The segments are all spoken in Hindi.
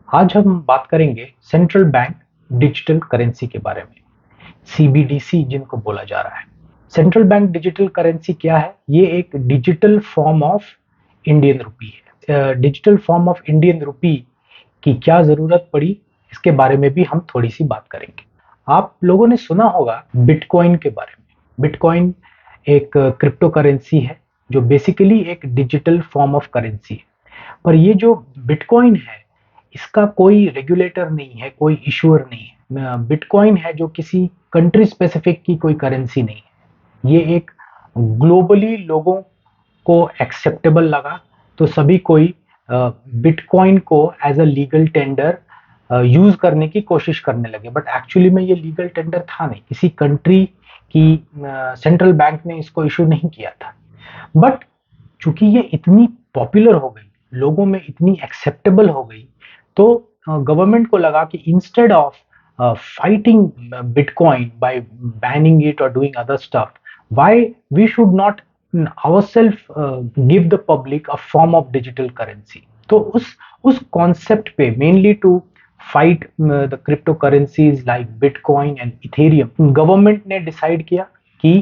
आज हम बात करेंगे सेंट्रल बैंक डिजिटल करेंसी के बारे में, सीबीडीसी जिनको बोला जा रहा है। सेंट्रल बैंक डिजिटल करेंसी क्या है? ये एक digital form of Indian rupee है। Digital form of Indian rupee की क्या जरूरत पड़ी, इसके बारे में भी हम थोड़ी सी बात करेंगे। आप लोगों ने सुना होगा बिटकॉइन के बारे में। बिटकॉइन एक क्रिप्टो करेंसी है जो बेसिकली एक डिजिटल फॉर्म ऑफ करेंसी है। पर ये जो बिटकॉइन है, इसका कोई रेगुलेटर नहीं है, कोई इशूअर नहीं है। बिटकॉइन है जो किसी कंट्री स्पेसिफिक की कोई करेंसी नहीं है। ये एक ग्लोबली लोगों को एक्सेप्टेबल लगा, तो सभी कोई बिटकॉइन को as a legal tender use करने की कोशिश करने लगे। बट एक्चुअली में ये लीगल टेंडर था नहीं, किसी कंट्री की सेंट्रल बैंक ने इसको इशू नहीं किया था। बट चूंकि ये इतनी पॉपुलर हो गई, लोगों में इतनी एक्सेप्टेबल हो गई, तो गवर्नमेंट को लगा कि instead of fighting bitcoin by banning it और doing other stuff, why we should not ourselves give the public a form of digital currency। तो उस कॉन्सेप्ट पे mainly to fight the crypto currencies like bitcoin and ethereum, government ने डिसाइड किया कि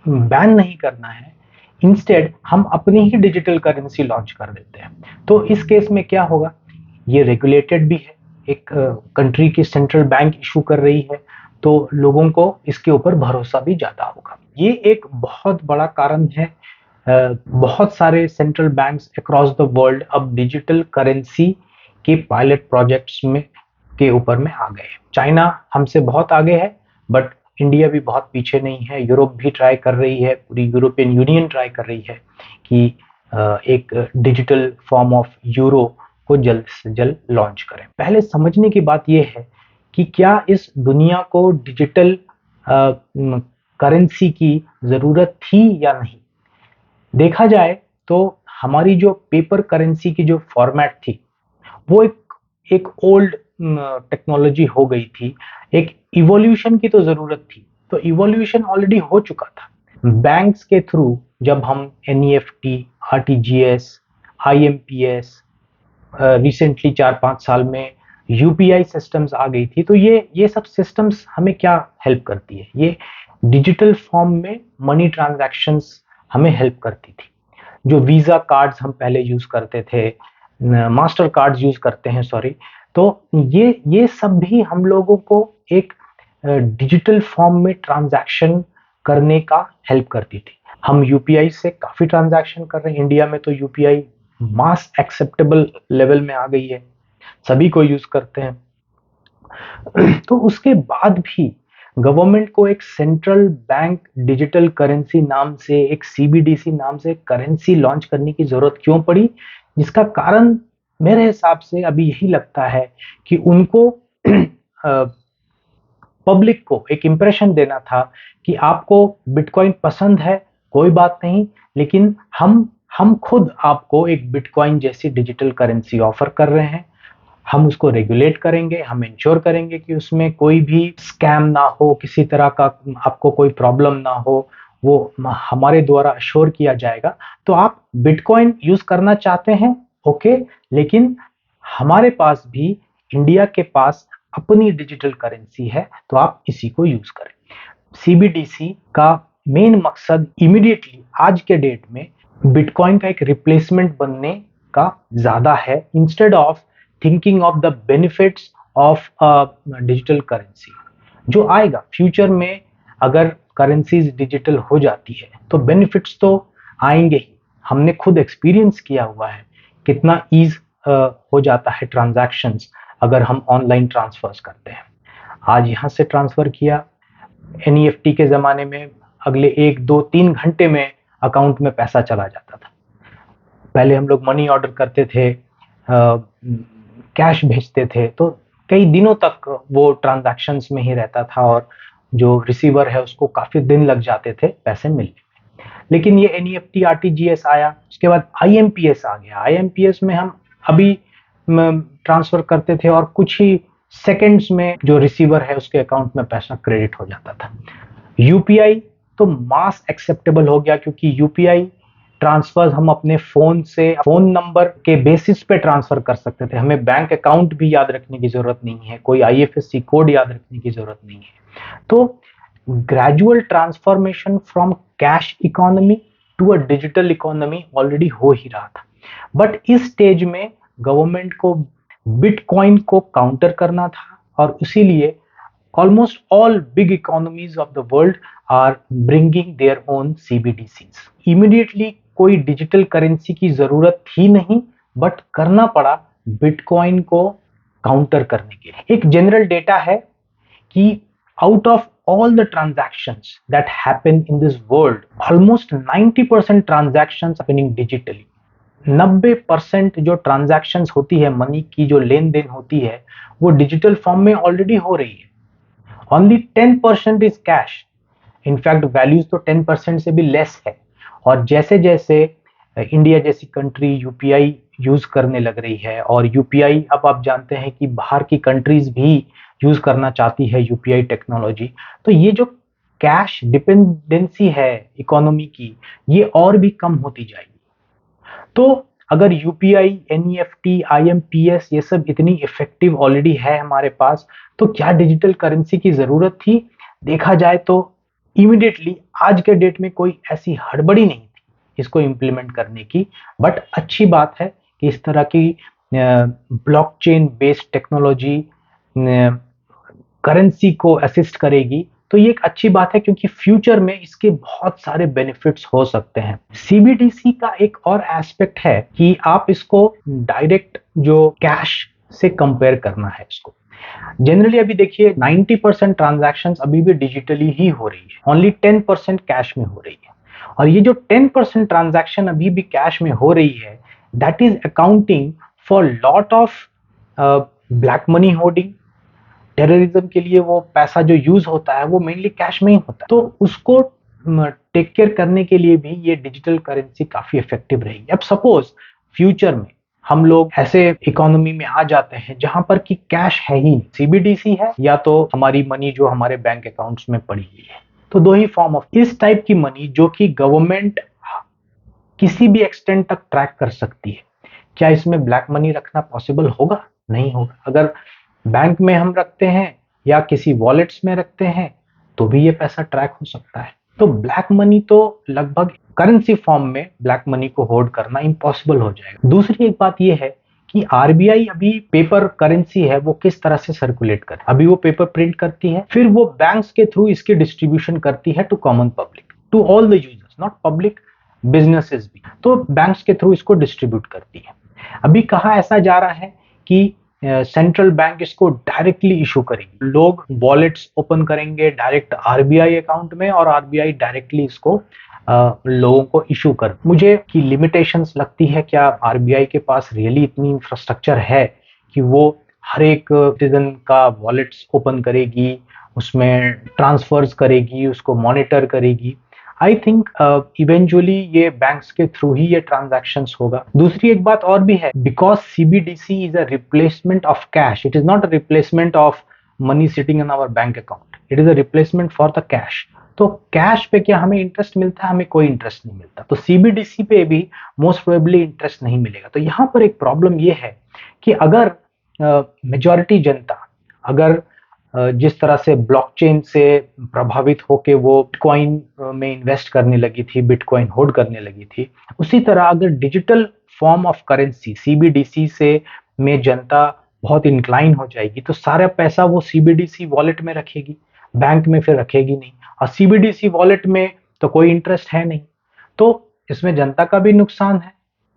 बैन नहीं करना है, इंस्टेड हम अपनी ही डिजिटल करेंसी लॉन्च कर देते हैं। तो इस केस में क्या होगा, ये रेगुलेटेड भी है, एक कंट्री की सेंट्रल बैंक इशू कर रही है, तो लोगों को इसके ऊपर भरोसा भी ज्यादा होगा। ये एक बहुत बड़ा कारण है। बहुत सारे central banks across the world अब डिजिटल करेंसी के पायलट प्रोजेक्ट्स में के ऊपर में आ गए। चाइना हमसे बहुत आगे है, बट इंडिया भी बहुत पीछे नहीं है। यूरोप भी ट्राई कर रही है, पूरी यूरोपियन यूनियन ट्राई कर रही है कि एक डिजिटल फॉर्म ऑफ यूरो को जल्द से जल्द लॉन्च करें। पहले समझने की बात यह है कि क्या इस दुनिया को डिजिटल करेंसी की जरूरत थी या नहीं। देखा जाए तो हमारी जो पेपर करेंसी की जो फॉर्मेट थी, वो एक ओल्ड टेक्नोलॉजी हो गई थी। एक इवोल्यूशन की तो जरूरत थी, तो इवोल्यूशन ऑलरेडी हो चुका था। बैंक्स के थ्रू जब हम एनईएफटी, आरटीजीएस, आईएमपीएस, रिसेंटली 4-5 साल में यूपीआई सिस्टम्स आ गई थी, तो ये सब सिस्टम्स हमें क्या हेल्प करती है, ये डिजिटल फॉर्म में मनी ट्रांजैक्शंस हमें हेल्प करती थी। जो वीजा कार्ड्स हम पहले यूज करते थे, मास्टर कार्ड्स यूज करते हैं, सॉरी, तो ये सब भी हम लोगों को एक डिजिटल फॉर्म में ट्रांजैक्शन करने का हेल्प करती थी। हम यूपीआई से काफी ट्रांजैक्शन कर रहे हैं। इंडिया में तो यूपीआई मास एक्सेप्टेबल लेवल में आ गई है, सभी को यूज करते हैं। तो उसके बाद भी गवर्नमेंट को एक सेंट्रल बैंक डिजिटल करेंसी नाम से, एक सीबीडीसी नाम से करेंसी लॉन्च करने की जरूरत क्यों पड़ी, जिसका कारण मेरे हिसाब से अभी यही लगता है कि उनको पब्लिक को एक इंप्रेशन देना था कि आपको बिटकॉइन पसंद है, कोई बात नहीं, लेकिन हम खुद आपको एक बिटकॉइन जैसी डिजिटल करेंसी ऑफर कर रहे हैं। हम उसको रेगुलेट करेंगे, हम इंश्योर करेंगे कि उसमें कोई भी स्कैम ना हो, किसी तरह का आपको कोई प्रॉब्लम ना हो, वो हमारे द्वारा अश्योर किया जाएगा। तो आप बिटकॉइन यूज करना चाहते हैं, ओके, लेकिन हमारे पास भी, इंडिया के पास अपनी डिजिटल करेंसी है, तो आप इसी को यूज करें। सीबीडीसी का मेन मकसद इमीडिएटली आज के डेट में बिटकॉइन का एक रिप्लेसमेंट बनने का ज्यादा है, instead of thinking of the benefits of digital currency. जो आएगा फ्यूचर में, अगर करेंसीज डिजिटल हो जाती है तो बेनिफिट्स तो आएंगे ही। हमने खुद एक्सपीरियंस किया हुआ है कितना ईज हो जाता है ट्रांजैक्शंस अगर हम ऑनलाइन ट्रांसफर्स करते हैं। आज यहाँ से ट्रांसफर किया, एनईएफटी के जमाने में अगले 1-2-3 घंटे में अकाउंट में पैसा चला जाता था। पहले हम लोग मनी ऑर्डर करते थे, कैश भेजते थे, तो कई दिनों तक वो ट्रांजैक्शंस में ही रहता था और जो रिसीवर है उसको काफी दिन लग जाते थे पैसे मिलने। लेकिन ये एनईएफटी, आरटीजीएस आया, उसके बाद आईएमपीएस आ गया। आईएमपीएस में हम अभी ट्रांसफर करते थे और कुछ ही सेकंड्स में जो रिसीवर है उसके अकाउंट में पैसा क्रेडिट हो जाता था। यूपीआई तो मास एक्सेप्टेबल हो गया, क्योंकि यूपीआई ट्रांसफर हम अपने फोन से फोन नंबर के बेसिस पे ट्रांसफर कर सकते थे, हमें बैंक अकाउंट भी याद रखने की जरूरत नहीं है, कोई आईएफएससी कोड याद रखने की जरूरत नहीं है। तो gradual transformation from cash economy to a digital economy already हो ही रहा था, बट इस स्टेज में गवर्नमेंट को बिटकॉइन को काउंटर करना था, और इसीलिए almost all big economies of the world are bringing their own CBDCs. Immediately कोई डिजिटल करेंसी की जरूरत थी नहीं, बट करना पड़ा बिटकॉइन को काउंटर करने के लिए। एक जनरल डेटा है कि out of all the transactions that happen in this world, almost 90% transactions happening digitally. 90% जो ट्रांजैक्शंस होती है, मनी की जो लेन देन होती है, वो डिजिटल फॉर्म में ऑलरेडी हो रही है। Only 10% is cash. In fact values तो 10% से भी लेस है। और जैसे जैसे इंडिया जैसी कंट्री यूपीआई यूज करने लग रही है, और यूपीआई अब आप जानते हैं कि बाहर की कंट्रीज भी यूज करना चाहती है यूपीआई टेक्नोलॉजी, तो ये जो कैश डिपेंडेंसी है इकोनॉमी की, ये और भी कम होती जाएगी। तो अगर यूपीआई, एनईएफटी, आईएमपीएस ये सब इतनी इफेक्टिव ऑलरेडी है हमारे पास, तो क्या डिजिटल करेंसी की जरूरत थी? देखा जाए तो इमीडिएटली आज के डेट में कोई ऐसी हड़बड़ी नहीं थी इसको इम्प्लीमेंट करने की। बट अच्छी बात है कि इस तरह की ब्लॉकचेन बेस्ड टेक्नोलॉजी करेंसी को असिस्ट करेगी, तो ये एक अच्छी बात है, क्योंकि फ्यूचर में इसके बहुत सारे बेनिफिट्स हो सकते हैं। सीबीडीसी का एक और एस्पेक्ट है कि आप इसको डायरेक्ट जो कैश से कंपेयर करना है इसको। जनरली अभी देखिए 90% ट्रांजैक्शंस अभी भी डिजिटली ही हो रही है, ओनली 10% कैश में हो रही है। और ये जो 10% ट्रांजैक्शन अभी भी कैश में हो रही है, that is accounting for lot of black money hoarding. Terrorism के लिए वो पैसा जो यूज होता है वो मेनली कैश में ही होता है, तो उसको टेक केयर करने के लिए भी ये डिजिटल करेंसी काफी इफेक्टिव रहेगी। अब सपोज फ्यूचर में हम लोग ऐसे इकोनॉमी में आ जाते हैं जहां पर कि कैश है ही नहीं, सीबीडीसी है या तो हमारी मनी जो हमारे बैंक अकाउंट्स में पड़ी हुई है, तो दो ही फॉर्म ऑफ इस टाइप की मनी जो कि गवर्नमेंट किसी भी एक्सटेंट तक ट्रैक कर सकती है। क्या इसमें ब्लैक मनी रखना पॉसिबल होगा? नहीं होगा। अगर बैंक में हम रखते हैं या किसी वॉलेट्स में रखते हैं तो भी ये पैसा ट्रैक हो सकता है। तो ब्लैक मनी तो लगभग करेंसी फॉर्म में ब्लैक मनी को होल्ड करना इम्पॉसिबल हो जाएगा। दूसरी एक बात ये है कि आरबीआई अभी पेपर करेंसी है वो किस तरह से सर्कुलेट करे। अभी वो पेपर प्रिंट करती है, फिर वो बैंक्स के थ्रू इसकी डिस्ट्रीब्यूशन करती है to common public, to all the users, not public, businesses भी। तो बैंक्स के थ्रू इसको डिस्ट्रीब्यूट करती है। अभी कहा ऐसा जा रहा है कि सेंट्रल बैंक इसको डायरेक्टली इशू करेगी। लोग वॉलेट्स ओपन करेंगे डायरेक्ट आरबीआई अकाउंट में, और आरबीआई डायरेक्टली इसको लोगों को इशू कर। मुझे की लिमिटेशंस लगती है, क्या आरबीआई के पास रियली इतनी इंफ्रास्ट्रक्चर है कि वो हर एक सिटीजन का वॉलेट्स ओपन करेगी, उसमें ट्रांसफर्स करेगी, उसको मॉनिटर करेगी? आई थिंक इवेंचुअली ये बैंक्स के थ्रू ही ये ट्रांजैक्शंस होगा। दूसरी एक बात और भी है, because CBDC is a replacement of cash, it is not a replacement of money sitting in our bank account, it is a replacement for the cash. तो कैश पे क्या हमें इंटरेस्ट मिलता है? हमें कोई इंटरेस्ट नहीं मिलता। तो सीबीडीसी पे भी मोस्ट प्रोबेबली इंटरेस्ट नहीं मिलेगा। तो यहाँ पर एक प्रॉब्लम ये है कि अगर मेजॉरिटी जनता अगर जिस तरह से ब्लॉकचेन से प्रभावित होके वो बिटकॉइन में इन्वेस्ट करने लगी थी, बिटकॉइन होल्ड करने लगी थी, उसी तरह अगर digital form of currency CBDC से में जनता बहुत इंक्लाइन हो जाएगी, तो सारा पैसा वो सीबीडीसी वॉलेट में रखेगी, बैंक में फिर रखेगी नहीं। और सीबीडीसी वॉलेट में तो कोई इंटरेस्ट है नहीं, तो इसमें जनता का भी नुकसान है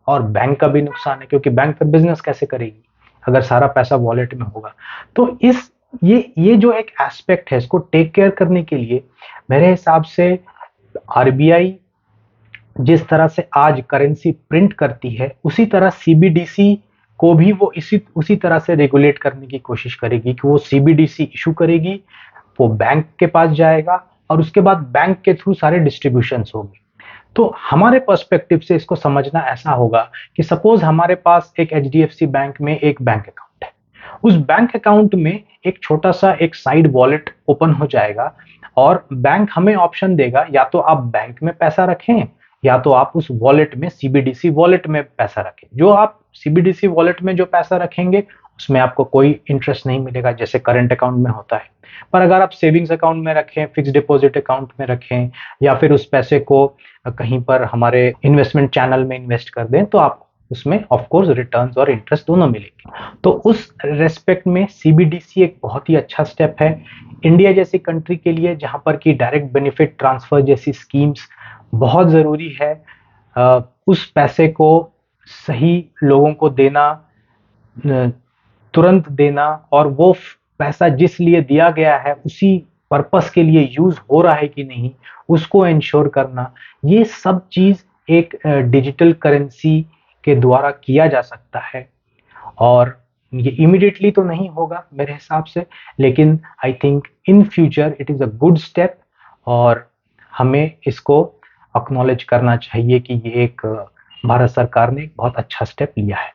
और बैंक का भी नुकसान है, क्योंकि बैंक फिर बिजनेस कैसे करेगी अगर सारा पैसा वॉलेट में होगा। तो इस ये जो एक एस्पेक्ट है, इसको टेक केयर करने के लिए मेरे हिसाब से आरबीआई जिस तरह से आज करेंसी प्रिंट करती है, उसी तरह सीबीडीसी को भी वो उसी तरह से रेगुलेट करने की कोशिश करेगी कि वो सीबीडीसी इशू करेगी, वो बैंक के पास जाएगा और उसके बाद बैंक के थ्रू सारे डिस्ट्रीब्यूशंस होंगे। तो हमारे पर्सपेक्टिव से इसको समझना ऐसा होगा कि सपोज हमारे पास एक एचडीएफसी बैंक में एक बैंक अकाउंट है, उस बैंक अकाउंट में एक छोटा सा एक साइड वॉलेट ओपन हो जाएगा और बैंक हमें ऑप्शन देगा, या तो आप बैंक में पैसा रखें या तो आप उस वॉलेट में, सीबीडीसी वॉलेट में पैसा रखें। जो आप सीबीडीसी वॉलेट में जो पैसा रखेंगे उसमें आपको कोई इंटरेस्ट नहीं मिलेगा जैसे करंट अकाउंट में होता है। पर अगर आप सेविंग्स अकाउंट में रखें, फिक्स डिपॉजिट अकाउंट में रखें, या फिर उस पैसे को कहीं पर हमारे इन्वेस्टमेंट चैनल में इन्वेस्ट कर दें, तो आप उसमें ऑफ कोर्स रिटर्न्स और इंटरेस्ट दोनों मिलेंगे। तो उस रेस्पेक्ट में सीबीडीसी एक बहुत ही अच्छा स्टेप है इंडिया जैसी कंट्री के लिए, जहां पर कि डायरेक्ट बेनिफिट ट्रांसफर जैसी स्कीम्स बहुत जरूरी है। उस पैसे को सही लोगों को देना, तुरंत देना, और वो पैसा जिस लिए दिया गया है उसी पर्पस के लिए यूज हो रहा है कि नहीं, उसको इंश्योर करना, ये सब चीज एक डिजिटल करेंसी के द्वारा किया जा सकता है। और ये इमीडिएटली तो नहीं होगा मेरे हिसाब से, लेकिन I think in future it is a good step, और हमें इसको अक्नॉलेज करना चाहिए कि ये एक भारत सरकार ने एक बहुत अच्छा स्टेप लिया है।